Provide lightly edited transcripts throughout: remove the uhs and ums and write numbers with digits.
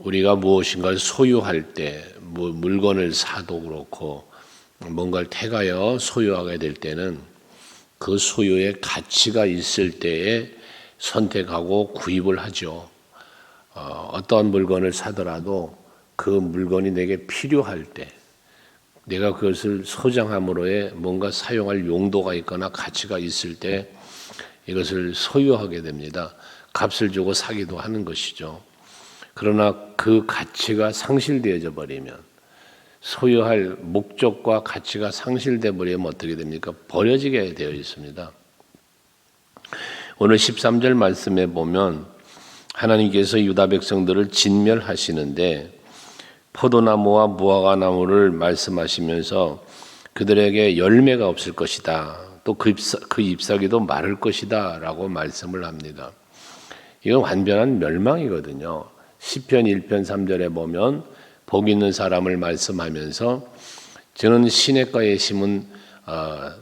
우리가 무엇인가를 소유할 때, 뭐 물건을 사도 그렇고 뭔가를 택하여 소유하게 될 때는 그 소유의 가치가 있을 때에 선택하고 구입을 하죠. 어떠한 물건을 사더라도 그 물건이 내게 필요할 때, 내가 그것을 소장함으로의 뭔가 사용할 용도가 있거나 가치가 있을 때 이것을 소유하게 됩니다. 값을 주고 사기도 하는 것이죠. 그러나 그 가치가 상실되어져 버리면, 소유할 목적과 가치가 상실되어 버리면 어떻게 됩니까? 버려지게 되어 있습니다. 오늘 13절 말씀에 보면 하나님께서 유다 백성들을 진멸하시는데 포도나무와 무화과나무를 말씀하시면서 그들에게 열매가 없을 것이다. 또 그 잎사귀도 마를 것이다 라고 말씀을 합니다. 이건 완전한 멸망이거든요. 시편 1편 3절에 보면 복 있는 사람을 말씀하면서 저는 시냇가에 심은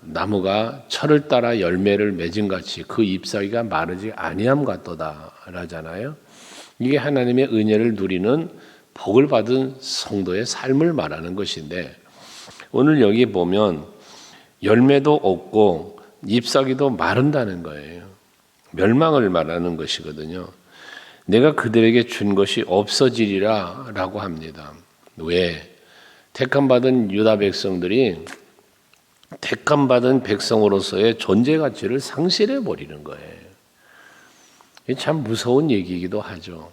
나무가 철을 따라 열매를 맺은 같이 그 잎사귀가 마르지 아니함 같도다 라잖아요. 이게 하나님의 은혜를 누리는 복을 받은 성도의 삶을 말하는 것인데, 오늘 여기 보면 열매도 없고 잎사귀도 마른다는 거예요. 멸망을 말하는 것이거든요. 내가 그들에게 준 것이 없어지리라 라고 합니다. 왜? 택함받은 유다 백성들이 택함받은 백성으로서의 존재 가치를 상실해 버리는 거예요. 이게 참 무서운 얘기이기도 하죠.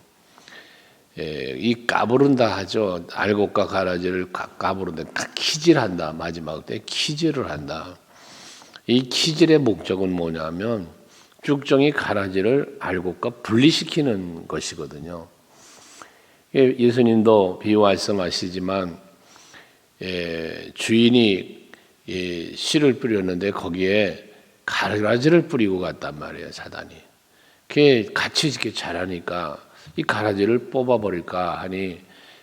이 까부른다 하죠. 알곡과 가라지를 까부른다, 키질한다. 마지막 때 키질을 한다. 이 키질의 목적은 뭐냐면 쭉정이 가라지를 알곡과 분리시키는 것이거든요. 예수님도 비유말씀하시지만 주인이 씨를 뿌렸는데 거기에 가라지를 뿌리고 갔단 말이에요, 사단이. 그게 같이 이렇게 자라니까 이 가라지를 뽑아버릴까 하니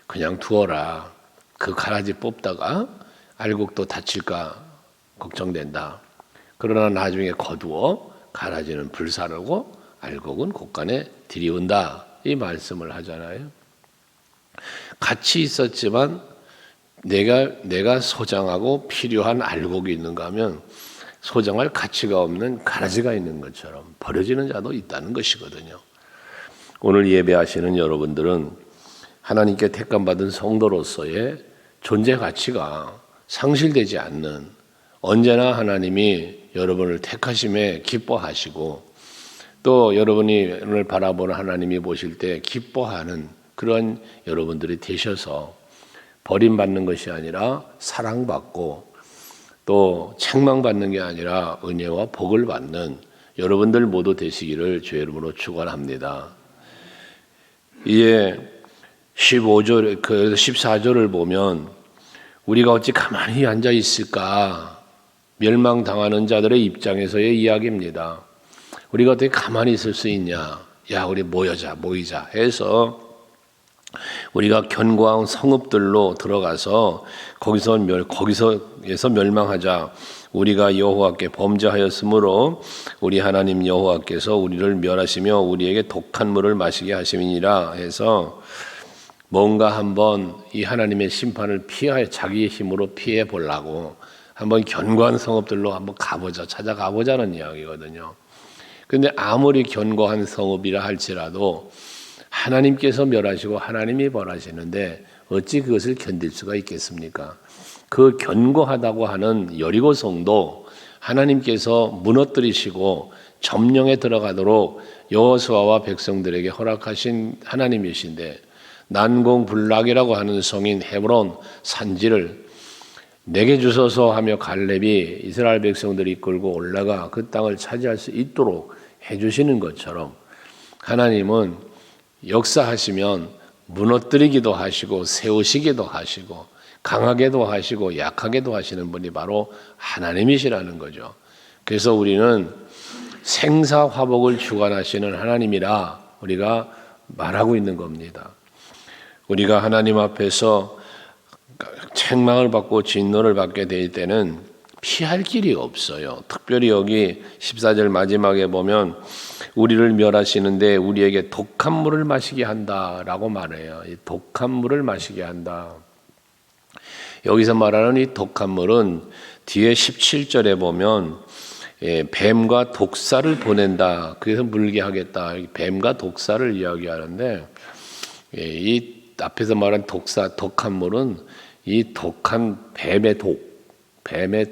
그냥 두어라. 그 가라지 뽑다가 알곡도 다칠까 걱정된다. 그러나 나중에 거두어 가라지는 불사르고 알곡은 곳간에 들이운다. 이 말씀을 하잖아요. 같이 있었지만 내가 소장하고 필요한 알곡이 있는가 하면 소장할 가치가 없는 가라지가 있는 것처럼 버려지는 자도 있다는 것이거든요. 오늘 예배하시는 여러분들은 하나님께 택감받은 성도로서의 존재 가치가 상실되지 않는, 언제나 하나님이 여러분을 택하심에 기뻐하시고 또 여러분이 오늘 바라보는 하나님이 보실 때 기뻐하는 그런 여러분들이 되셔서 버림받는 것이 아니라 사랑받고 또 책망받는 게 아니라 은혜와 복을 받는 여러분들 모두 되시기를 주의 이름으로 축원합니다. 이제 15절, 14절을 보면 우리가 어찌 가만히 앉아 있을까? 멸망당하는 자들의 입장에서의 이야기입니다. 우리가 어떻게 가만히 있을 수 있냐? 야, 우리 모이자 해서 우리가 견고한 성읍들로 들어가서 거기서에서 멸망하자. 우리가 여호와께 범죄하였으므로 우리 하나님 여호와께서 우리를 멸하시며 우리에게 독한 물을 마시게 하심이니라 해서 뭔가 한번 이 하나님의 심판을 자기의 힘으로 피해 보려고 한번 견고한 성읍들로 한번 찾아가 보자는 이야기거든요. 근데 아무리 견고한 성읍이라 할지라도 하나님께서 멸하시고 하나님이 벌하시는데 어찌 그것을 견딜 수가 있겠습니까? 그 견고하다고 하는 여리고성도 하나님께서 무너뜨리시고 점령에 들어가도록 여호수아와 백성들에게 허락하신 하나님이신데, 난공불락이라고 하는 성인 헤브론 산지를 내게 주소서 하며 갈렙이 이스라엘 백성들이 이끌고 올라가 그 땅을 차지할 수 있도록 해주시는 것처럼 하나님은 역사하시면 무너뜨리기도 하시고 세우시기도 하시고 강하게도 하시고 약하게도 하시는 분이 바로 하나님이시라는 거죠. 그래서 우리는 생사화복을 주관하시는 하나님이라 우리가 말하고 있는 겁니다. 우리가 하나님 앞에서 책망을 받고 진노를 받게 될 때는 피할 길이 없어요. 특별히 여기 14절 마지막에 보면 우리를 멸하시는데 우리에게 독한 물을 마시게 한다라고 말해요. 이 독한 물을 마시게 한다. 여기서 말하는 이 독한 물은 뒤에 17절에 보면 뱀과 독사를 보낸다. 그래서 물게 하겠다. 뱀과 독사를 이야기하는데 이 앞에서 말한 독한 물은 이 독한 뱀의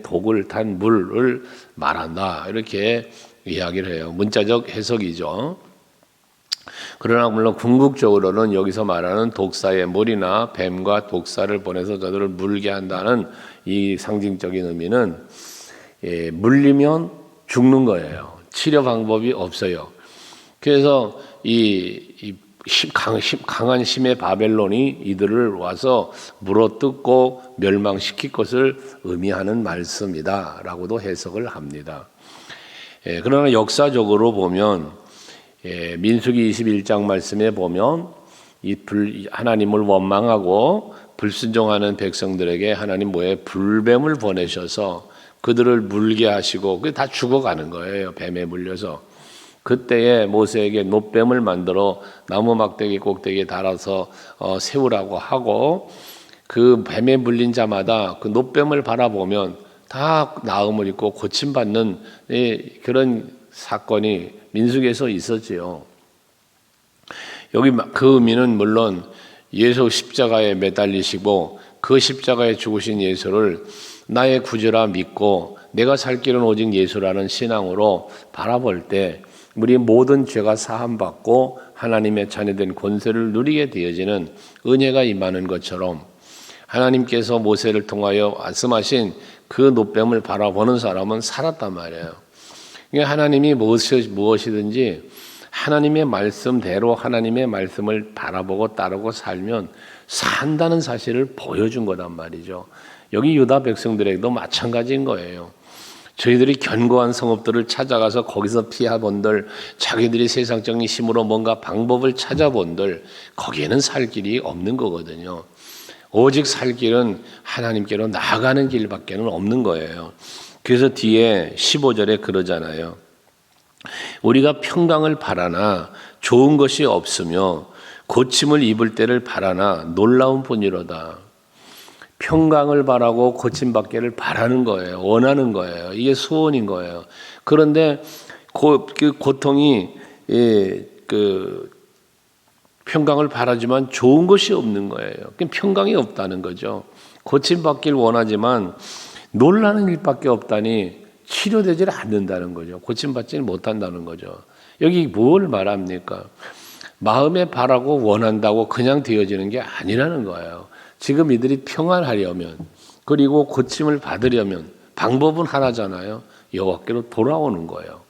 독을 탄 물을 말한다. 이렇게 이야기를 해요. 문자적 해석이죠. 그러나 물론 궁극적으로는 여기서 말하는 독사의 물이나 뱀과 독사를 보내서 저들을 물게 한다는 이 상징적인 의미는 물리면 죽는 거예요. 치료 방법이 없어요. 그래서 이 강한 힘의 바벨론이 이들을 와서 물어뜯고 멸망시킬 것을 의미하는 말씀이다라고도 해석을 합니다. 그러나 역사적으로 보면 민수기 21장 말씀에 보면 하나님을 원망하고 불순종하는 백성들에게 하나님 불뱀을 보내셔서 그들을 물게 하시고 그게 다 죽어가는 거예요. 뱀에 물려서. 그때에 모세에게 놋뱀을 만들어 나무 막대기 꼭대기에 달아서 세우라고 하고 그 뱀에 물린 자마다 그 놋뱀을 바라보면 다 나음을 입고 고침받는 그런 사건이 민수기에서 있었지요. 여기 그 의미는 물론 예수 십자가에 매달리시고 그 십자가에 죽으신 예수를 나의 구주라 믿고 내가 살 길은 오직 예수라는 신앙으로 바라볼 때 우리 모든 죄가 사함받고 하나님의 자녀된 권세를 누리게 되어지는 은혜가 임하는 것처럼 하나님께서 모세를 통하여 말씀하신 그 놋뱀을 바라보는 사람은 살았단 말이에요. 하나님이 무엇이든지 하나님의 말씀대로 하나님의 말씀을 바라보고 따르고 살면 산다는 사실을 보여준 거란 말이죠. 여기 유다 백성들에게도 마찬가지인 거예요. 저희들이 견고한 성읍들을 찾아가서 거기서 피하본들, 자기들이 세상적인 힘으로 뭔가 방법을 찾아본들, 거기에는 살 길이 없는 거거든요. 오직 살 길은 하나님께로 나아가는 길밖에는 없는 거예요. 그래서 뒤에 15절에 그러잖아요. 우리가 평강을 바라나 좋은 것이 없으며 고침을 입을 때를 바라나 놀라운 뿐이로다. 평강을 바라고 고침받기를 바라는 거예요. 원하는 거예요. 이게 소원인 거예요. 그런데 그 고통이 평강을 바라지만 좋은 것이 없는 거예요. 평강이 없다는 거죠. 고침받기를 원하지만 놀라는 일밖에 없다니 치료되질 않는다는 거죠. 고침받지는 못한다는 거죠. 여기 뭘 말합니까? 마음에 바라고 원한다고 그냥 되어지는 게 아니라는 거예요. 지금 이들이 평안하려면 그리고 고침을 받으려면 방법은 하나잖아요. 여호와께로 돌아오는 거예요.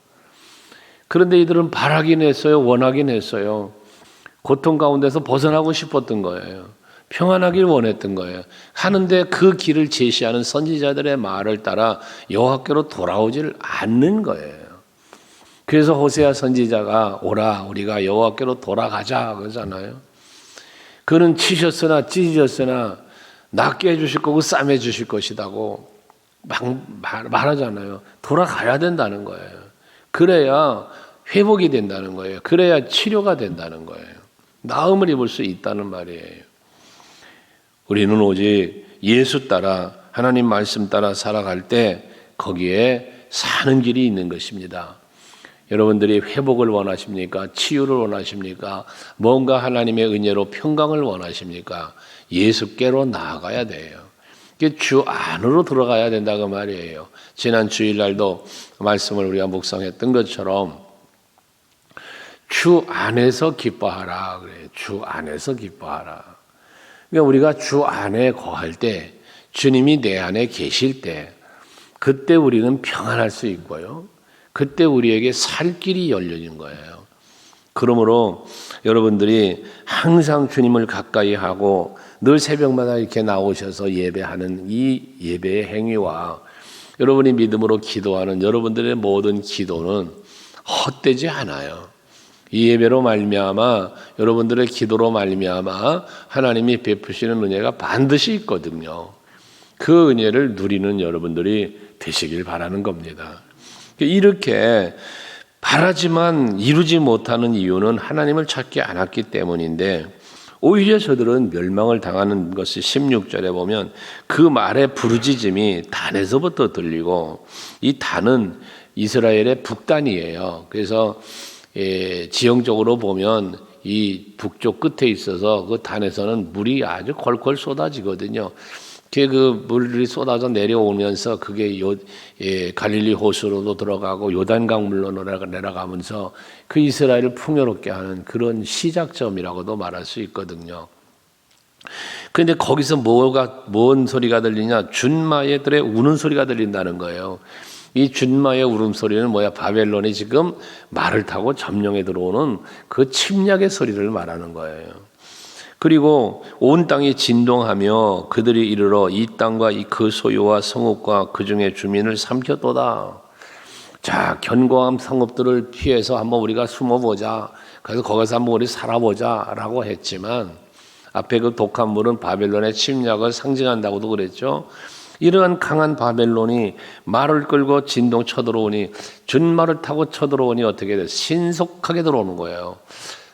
그런데 이들은 바라긴 했어요. 원하긴 했어요. 고통 가운데서 벗어나고 싶었던 거예요. 평안하길 원했던 거예요. 하는데 그 길을 제시하는 선지자들의 말을 따라 여호와께로 돌아오질 않는 거예요. 그래서 호세아 선지자가 오라 우리가 여호와께로 돌아가자 그러잖아요. 그는 치셨으나 찢으셨으나 낫게 해주실 거고 싸매 주실 것이라고 말하잖아요. 돌아가야 된다는 거예요. 그래야 회복이 된다는 거예요. 그래야 치료가 된다는 거예요. 나음을 입을 수 있다는 말이에요. 우리는 오직 예수 따라 하나님 말씀 따라 살아갈 때 거기에 사는 길이 있는 것입니다. 여러분들이 회복을 원하십니까? 치유를 원하십니까? 뭔가 하나님의 은혜로 평강을 원하십니까? 예수께로 나아가야 돼요. 주 안으로 들어가야 된다고 말이에요. 지난 주일날도 말씀을 우리가 묵상했던 것처럼 주 안에서 기뻐하라 그래요. 주 안에서 기뻐하라. 그러니까 우리가 주 안에 거할 때 주님이 내 안에 계실 때 그때 우리는 평안할 수 있고요. 그때 우리에게 살 길이 열려진 거예요. 그러므로 여러분들이 항상 주님을 가까이 하고 늘 새벽마다 이렇게 나오셔서 예배하는 이 예배의 행위와 여러분이 믿음으로 기도하는 여러분들의 모든 기도는 헛되지 않아요. 이 예배로 말미암아 여러분들의 기도로 말미암아 하나님이 베푸시는 은혜가 반드시 있거든요. 그 은혜를 누리는 여러분들이 되시길 바라는 겁니다. 이렇게 바라지만 이루지 못하는 이유는 하나님을 찾지 않았기 때문인데 오히려 저들은 멸망을 당하는 것이 16절에 보면 그 말의 부르짖음이 단에서부터 들리고 이 단은 이스라엘의 북단이에요. 그래서 지형적으로 보면 이 북쪽 끝에 있어서 그 단에서는 물이 아주 콜콜 쏟아지거든요. 그 물이 쏟아져 내려오면서 그게 갈릴리 호수로도 들어가고 요단강 물로 내려가면서 그 이스라엘을 풍요롭게 하는 그런 시작점이라고도 말할 수 있거든요. 그런데 거기서 뭔 소리가 들리냐? 준마애들의 우는 소리가 들린다는 거예요. 이 준마의 울음소리는 뭐야? 바벨론이 지금 말을 타고 점령에 들어오는 그 침략의 소리를 말하는 거예요. 그리고 온 땅이 진동하며 그들이 이르러 이 땅과 그 소유와 성읍과 그 중에 주민을 삼켰도다. 자, 견고한 성읍들을 피해서 한번 우리가 숨어보자. 그래서 거기서 한번 우리 살아보자 라고 했지만 앞에 그 독한 물은 바벨론의 침략을 상징한다고도 그랬죠. 이러한 강한 바벨론이 말을 끌고 진동 쳐들어오니 준말을 타고 쳐들어오니 어떻게 돼? 신속하게 들어오는 거예요.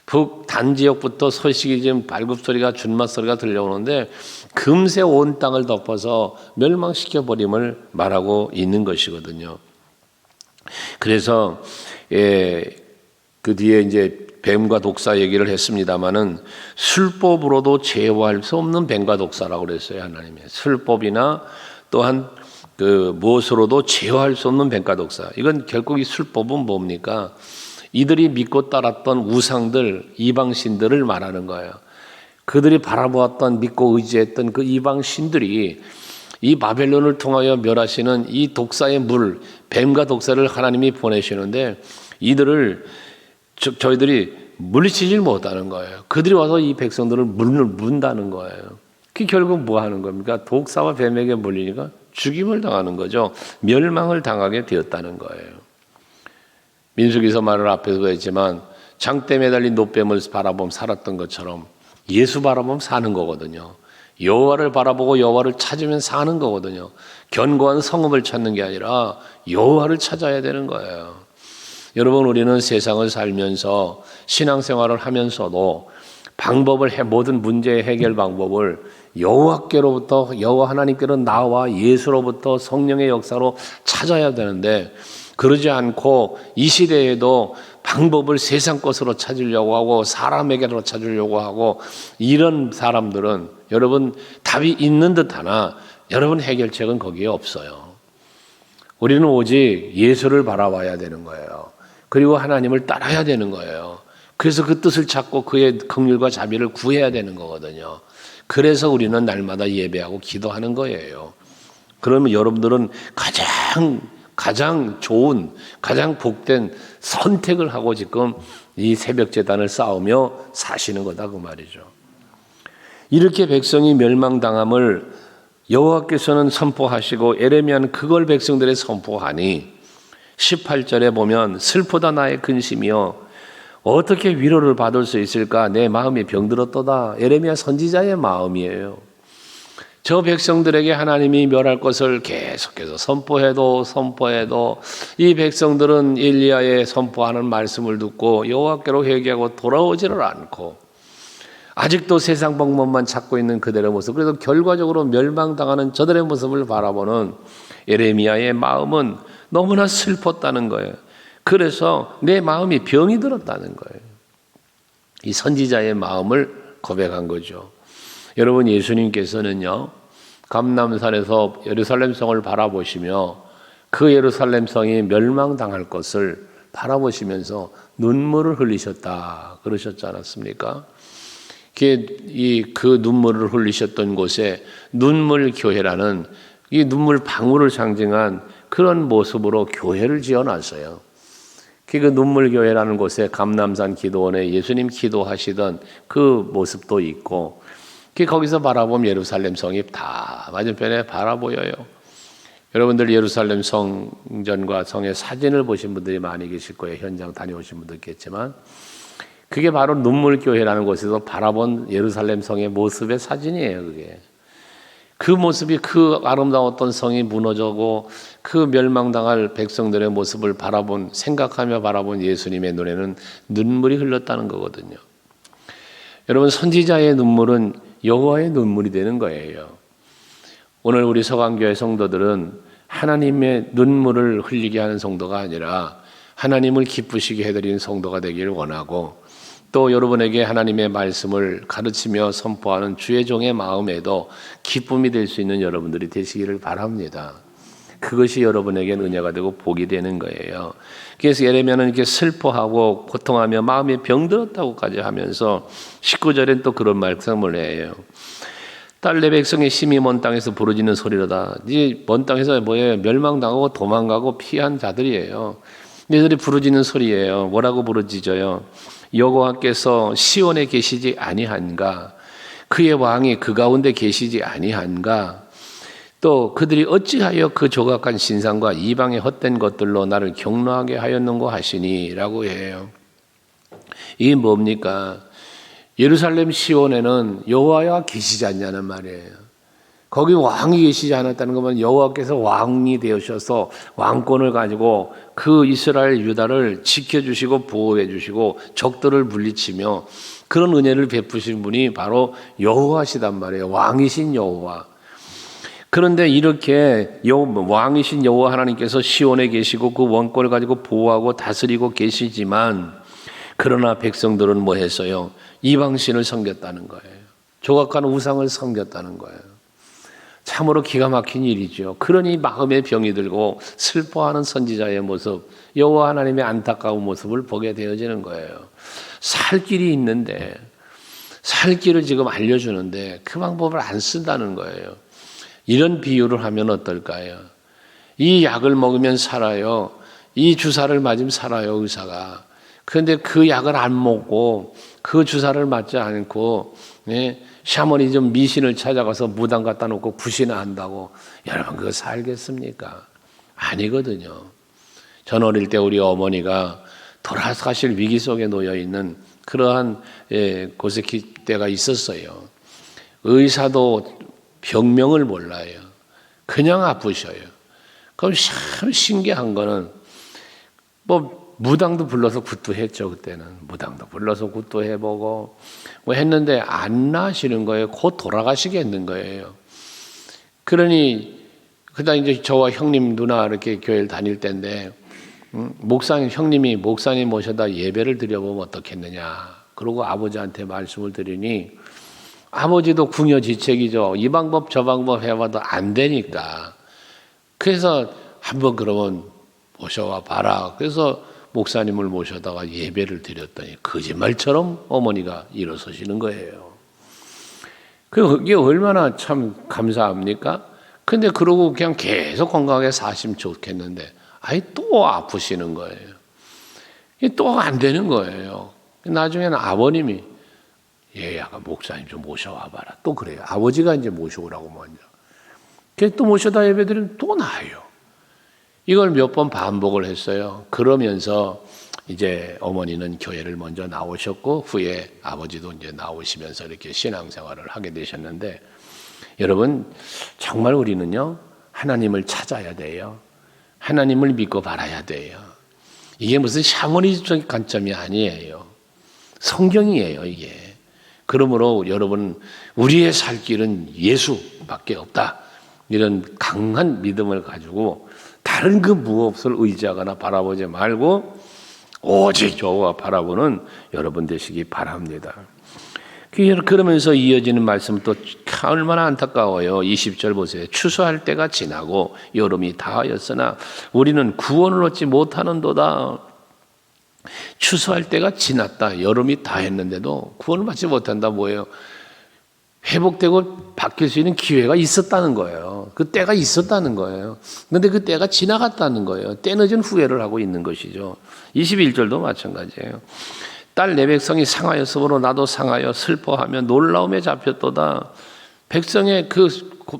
북단 지역부터 소식이 지금 발굽소리가 준맛 소리가 들려오는데 금세 온 땅을 덮어서 멸망시켜버림을 말하고 있는 것이거든요. 그래서 그 뒤에 이제 뱀과 독사 얘기를 했습니다마는 술법으로도 제어할 수 없는 뱀과 독사라고 그랬어요. 하나님이 술법이나 또한 그 무엇으로도 제어할 수 없는 뱀과 독사. 이건 결국 이 술법은 뭡니까? 이들이 믿고 따랐던 우상들, 이방신들을 말하는 거예요. 그들이 바라보았던 믿고 의지했던 그 이방신들이 이 바벨론을 통하여 멸하시는 이 독사의 물, 뱀과 독사를 하나님이 보내시는데 이들을 저희들이 물리치질 못하는 거예요. 그들이 와서 이 백성들을 문다는 거예요. 그게 결국 뭐 하는 겁니까? 독사와 뱀에게 물리니까 죽임을 당하는 거죠. 멸망을 당하게 되었다는 거예요. 민수기서 말을 앞에서도 했지만 장대 매달린 노뱀을 바라보면 살았던 것처럼 예수 바라보면 사는 거거든요. 여호와를 바라보고 여호와를 찾으면 사는 거거든요. 견고한 성읍을 찾는 게 아니라 여호와를 찾아야 되는 거예요. 여러분, 우리는 세상을 살면서 신앙생활을 하면서도 모든 문제의 해결 방법을 여호와께로부터, 여호와 하나님께로 나와 예수로부터 성령의 역사로 찾아야 되는데 그러지 않고 이 시대에도 방법을 세상 것으로 찾으려고 하고 사람에게로 찾으려고 하고 이런 사람들은 여러분 답이 있는 듯 하나 여러분 해결책은 거기에 없어요. 우리는 오직 예수를 바라봐야 되는 거예요. 그리고 하나님을 따라야 되는 거예요. 그래서 그 뜻을 찾고 그의 긍휼과 자비를 구해야 되는 거거든요. 그래서 우리는 날마다 예배하고 기도하는 거예요. 그러면 여러분들은 가장 좋은, 가장 복된 선택을 하고 지금 이 새벽 제단을 쌓으며 사시는 거다 그 말이죠. 이렇게 백성이 멸망당함을 여호와께서는 선포하시고 에레미야는 그걸 백성들에 선포하니 18절에 보면 슬프다 나의 근심이여 어떻게 위로를 받을 수 있을까 내 마음이 병들었도다. 에레미야 선지자의 마음이에요. 저 백성들에게 하나님이 멸할 것을 계속해서 선포해도 이 백성들은 엘리야의 선포하는 말씀을 듣고 여호와께로 회개하고 돌아오지를 않고 아직도 세상 방법만 찾고 있는 그들의 모습, 그래서 결과적으로 멸망당하는 저들의 모습을 바라보는 에레미야의 마음은 너무나 슬펐다는 거예요. 그래서 내 마음이 병이 들었다는 거예요. 이 선지자의 마음을 고백한 거죠. 여러분, 예수님께서는요 감람산에서 예루살렘 성을 바라보시며 그 예루살렘 성이 멸망당할 것을 바라보시면서 눈물을 흘리셨다 그러셨지 않았습니까? 그 눈물을 흘리셨던 곳에 눈물교회라는 이 눈물 방울을 상징한 그런 모습으로 교회를 지어놨어요. 그 눈물교회라는 곳에 감람산 기도원에 예수님 기도하시던 그 모습도 있고 거기서 바라보면 예루살렘 성이 다 맞은편에 바라보여요. 여러분들 예루살렘 성전과 성의 사진을 보신 분들이 많이 계실 거예요. 현장 다녀오신 분도 있겠지만 그게 바로 눈물교회라는 곳에서 바라본 예루살렘 성의 모습의 사진이에요. 그게. 그 모습이, 그 아름다웠던 성이 무너져고 그 멸망당할 백성들의 모습을 생각하며 바라본 예수님의 눈에는 눈물이 흘렀다는 거거든요. 여러분, 선지자의 눈물은 여호와의 눈물이 되는 거예요. 오늘 우리 서강교회 성도들은 하나님의 눈물을 흘리게 하는 성도가 아니라 하나님을 기쁘시게 해드리는 성도가 되기를 원하고, 또 여러분에게 하나님의 말씀을 가르치며 선포하는 주의 종의 마음에도 기쁨이 될 수 있는 여러분들이 되시기를 바랍니다. 그것이 여러분에게는 은혜가 되고 복이 되는 거예요. 그래서 예레미야는 이렇게 슬퍼하고 고통하며 마음에 병들었다고까지 하면서 19절엔 또 그런 말씀을 해요. 딸 내 백성의 심히 먼 땅에서 부르짖는 소리로다. 이 먼 땅에서 뭐예요? 멸망당하고 도망가고 피한 자들이에요. 얘들이 부르짖는 소리예요. 뭐라고 부르짖어요? 여호와께서 시온에 계시지 아니한가? 그의 왕이 그 가운데 계시지 아니한가? 또 그들이 어찌하여 그 조각한 신상과 이방의 헛된 것들로 나를 경노하게 하였는고 하시니라고 해요. 이게 뭡니까? 예루살렘 시온에는 여호와가 계시지 않냐는 말이에요. 거기 왕이 계시지 않았다는 것은 여호와께서 왕이 되셔서 왕권을 가지고 그 이스라엘 유다를 지켜주시고 보호해 주시고 적들을 물리치며 그런 은혜를 베푸신 분이 바로 여호와시단 말이에요. 왕이신 여호와. 그런데 이렇게 왕이신 여호와 하나님께서 시온에 계시고 그 왕권을 가지고 보호하고 다스리고 계시지만, 그러나 백성들은 뭐 했어요? 이방신을 섬겼다는 거예요. 조각한 우상을 섬겼다는 거예요. 참으로 기가 막힌 일이죠. 그러니 마음에 병이 들고 슬퍼하는 선지자의 모습, 여호와 하나님의 안타까운 모습을 보게 되어지는 거예요. 살 길이 있는데, 살 길을 지금 알려주는데 그 방법을 안 쓴다는 거예요. 이런 비유를 하면 어떨까요? 이 약을 먹으면 살아요. 이 주사를 맞으면 살아요, 의사가. 그런데 그 약을 안 먹고 그 주사를 맞지 않고 샤머니즘 미신을 찾아가서 무당 갖다 놓고 굿이나 한다고 여러분 그거 살겠습니까? 아니거든요. 전 어릴 때 우리 어머니가 돌아가실 위기 속에 놓여 있는 그러한 곳에 때가 있었어요. 의사도 병명을 몰라요. 그냥 아프셔요. 그럼 참 신기한 거는 무당도 불러서 굿도 했죠. 그때는 무당도 불러서 굿도 해보고 뭐 했는데 안 나시는 거예요. 곧 돌아가시겠는 거예요. 그러니 그다음 이제 저와 형님 누나 이렇게 교회를 다닐 때인데 형님이 목사님 모셔다 예배를 드려보면 어떻겠느냐. 그러고 아버지한테 말씀을 드리니 아버지도 궁여지책이죠. 이 방법 저 방법 해봐도 안 되니까. 그래서 한번 그러면 모셔와 봐라. 그래서 목사님을 모셔다가 예배를 드렸더니 거짓말처럼 어머니가 일어서시는 거예요. 그게 얼마나 참 감사합니까? 근데 그러고 그냥 계속 건강하게 사시면 좋겠는데 또 아프시는 거예요. 또 안 되는 거예요. 나중에는 아버님이 얘가 목사님 좀 모셔와 봐라. 또 그래요. 아버지가 이제 모셔오라고 먼저. 그래서 또 모셔다 예배드리면 또 나아요. 이걸 몇 번 반복을 했어요. 그러면서 이제 어머니는 교회를 먼저 나오셨고 후에 아버지도 이제 나오시면서 이렇게 신앙생활을 하게 되셨는데, 여러분 정말 우리는요 하나님을 찾아야 돼요. 하나님을 믿고 바라야 돼요. 이게 무슨 샤머니즘적 관점이 아니에요. 성경이에요 이게. 그러므로 여러분 우리의 살 길은 예수밖에 없다. 이런 강한 믿음을 가지고 다른 그 무엇을 의지하거나 바라보지 말고 오직 여호와 바라보는 여러분 되시기 바랍니다. 그러면서 이어지는 말씀 또 얼마나 안타까워요. 20절 보세요. 추수할 때가 지나고 여름이 다하였으나 우리는 구원을 얻지 못하는도다. 추수할 때가 지났다. 여름이 다했는데도 구원을 받지 못한다. 뭐예요? 회복되고 바뀔 수 있는 기회가 있었다는 거예요. 그 때가 있었다는 거예요. 그런데 그 때가 지나갔다는 거예요. 때늦은 후회를 하고 있는 것이죠. 21절도 마찬가지예요. 딸 내 백성이 상하였으므로 나도 상하여 슬퍼하며 놀라움에 잡혔도다. 백성의 그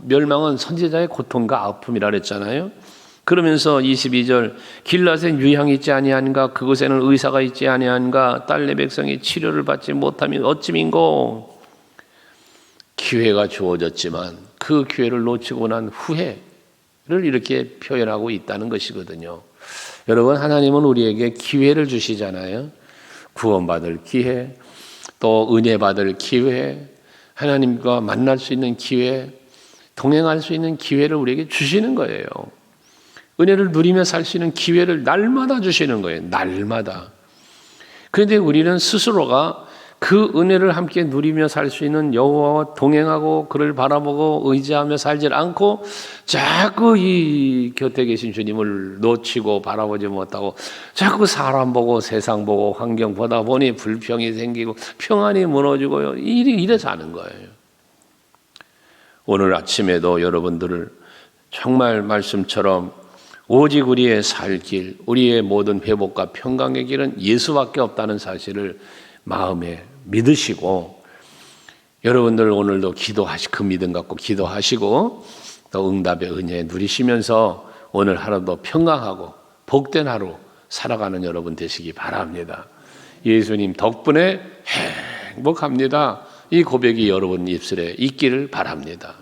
멸망은 선지자의 고통과 아픔이라 그랬잖아요. 그러면서 22절 길앗엔 유향이 있지 아니한가? 그곳에는 의사가 있지 아니한가? 딸 내 백성이 치료를 받지 못하면 어찌민고? 기회가 주어졌지만 그 기회를 놓치고 난 후회를 이렇게 표현하고 있다는 것이거든요. 여러분, 하나님은 우리에게 기회를 주시잖아요. 구원받을 기회, 또 은혜 받을 기회, 하나님과 만날 수 있는 기회, 동행할 수 있는 기회를 우리에게 주시는 거예요. 은혜를 누리며 살 수 있는 기회를 날마다 주시는 거예요. 날마다. 그런데 우리는 스스로가 그 은혜를 함께 누리며 살 수 있는 여호와와 동행하고 그를 바라보고 의지하며 살지 않고 자꾸 이 곁에 계신 주님을 놓치고 바라보지 못하고 자꾸 사람 보고 세상 보고 환경 보다 보니 불평이 생기고 평안이 무너지고요. 이래 사는 거예요. 오늘 아침에도 여러분들을 정말 말씀처럼 오직 우리의 살 길, 우리의 모든 회복과 평강의 길은 예수밖에 없다는 사실을 마음에 믿으시고, 여러분들 오늘도 그 믿음 갖고 기도하시고 또 응답의 은혜 누리시면서 오늘 하루도 평강하고 복된 하루 살아가는 여러분 되시기 바랍니다. 예수님 덕분에 행복합니다. 이 고백이 여러분 입술에 있기를 바랍니다.